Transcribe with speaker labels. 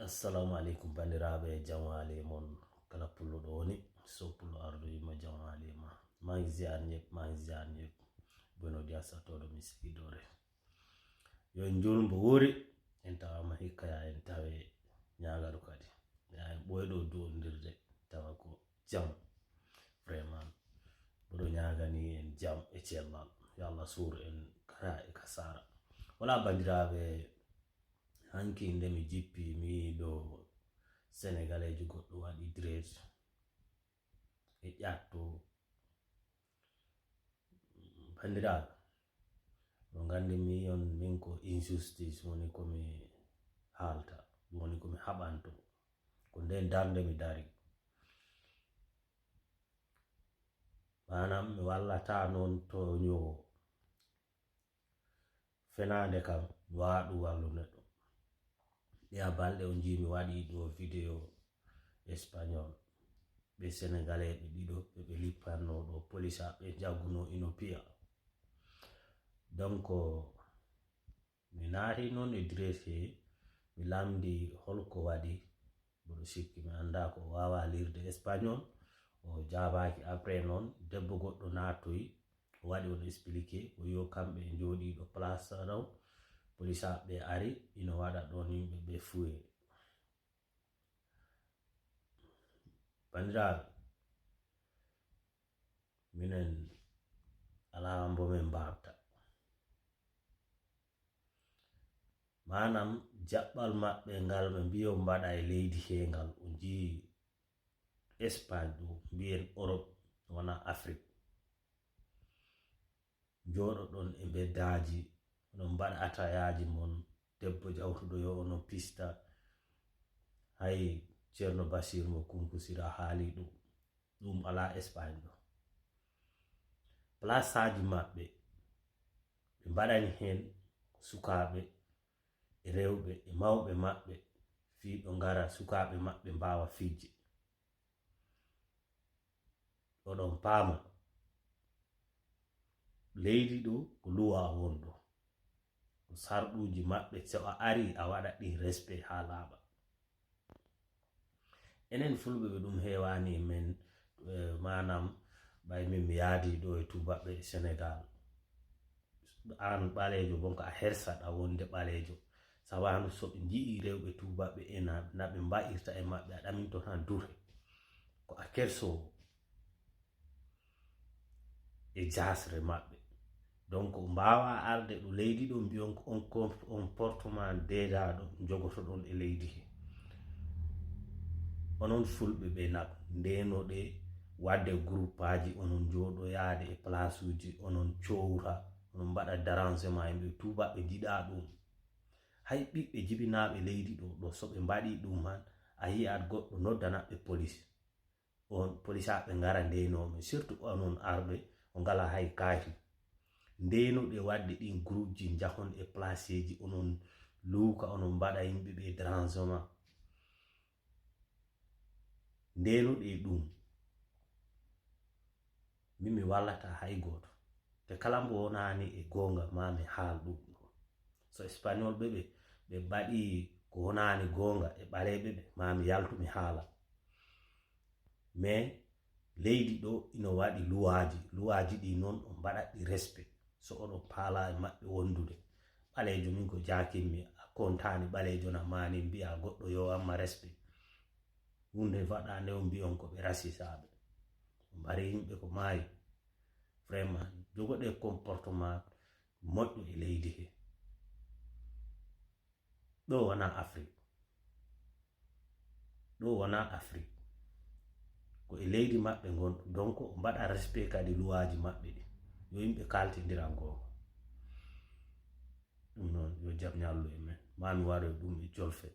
Speaker 1: Assalamu alaikum bandiraɓe jamwale mon kala pulluɗo woni so pullo ardo yimma jamwale ma mangi ziar ñep bono dia satoɗo mi sikidore yo njulum bo wuri en tawama hikka ya en tawe ñagaru kadi ya en ɓoyɗo duwondirde tawa ko jam vraiment boɗo ñagani en jam e cellal yo Allah suru en kara e kasara wala bandiraɓe hanki nde mi jippi mi ɗo sénégalais goɗɗo waɗi dread e ƴatto bandiraɓe no gandi mi on min ko injustice woni komi halta woni komi haɓanto ko nden darde mi dari manam mi wallata non to ñowo fenade kam mi waɗu wallu neɗɗo ya balɗe on jimi waɗi ɗo vidéo espagnol ɓe sénégalais ɓe ɗiɗo ɓe lippanno ɗo police ɓe jagguno inopia donc mi naati non e dresse mi lamdi holko waɗi boɗo sikki mi anda ko wawa lirde espagnol o jabaki après non debbo goɗɗo natoyi o waɗi on expliqué o yo kamɓe joɗi ɗo place ɗo police ɓe ari ino waɗa ɗon yimɓe ɓe fuye bandiraɓe minen alama bo min mbabta manam jaɓɓal maɓɓe ngal ɓe mbiyo mbaɗa e leydi hengal o jii Espagne ɗo mbiyen Europe wona Afrique joɗo ɗon e beddaji onon mbaɗa atayaji mon debbo jawtuɗo yo ono pista hay ceerno Basir mo kunkusira haali ɗum ala Espagne ɗo place aji maɓɓe ɓe mbaɗani hen sukaɓe e rewɓe e mawɓe maɓɓe fiiɗo ngara sukaɓe maɓɓe mbawa fijje oɗon paama leydi ɗo ko luwa wonɗo ko sarɗuji maɓɓe so a ari a waɗa ɗi respect ha laaɓa enen fulɓe ɓe ɗum hewani men manam ɓay min mi yaadi ɗo e tubaɓe Sénégal an ɓalejo bonko a hersaɗa wonde ɓalejo sawandu so ɓe jii rewɓe tubaɓe ena naɓe mba'irta e maɓɓe a ɗaminto tan dure ko a kersowo e jasre maɓɓe donc mbawa arde ɗo leydi ɗo mbiyon on comportement déjà ɗo jogoto ɗon e leydi he onon fulɓe ɓe nak ndenoɗe wadde groupe aji onon joɗo yaade e place uji onon cowra onon mbaɗa dérangement yimɓe tubaɓe jiɗa ɗum hay ɓiɓɓe jibinaɓe leydi ɗo so ɓe mbaɗi ɗum han a yi'at goɗɗo noddanaɓe police on police aɓe ngara ndenoɓe surtout onon arɓe o ngala hay kaaki ndenoɗe wadde ɗin groupe ji jahon e place ji onon luuka onon mbaɗa yimɓe ɓe dérangement ndenoɗe ɗum mimi wallata hay goto te kala mbo wonani e gonga mami haal ɗum so espagnol ɓe mbaɗi ko wonani gonga e ɓaleɓe ɓe mami yaltumi haala mais leydi ɗo ino waɗi luwaji ɗi noon o mbaɗa ɗi respect so oɗo paala e maɓɓe wondude ɓalejo min ko jakimmi a kontani ɓalejo na mani mbiya goɗɗo yo amma respect hunde waɗa nde o mbiyon ko ɓe rasisaɓe mbari yimɓe ko maayi vraiment jogoɗe comportement moƴƴo e leydi he ɗo wona Afrique ko e leydi maɓɓe gonɗo donc mbaɗa respect kadi luwaji maɓɓe ɗi yo yimɓe kaltidira gonga ɗum noon yo jam ñallu e men mami waro ɗum e jolfe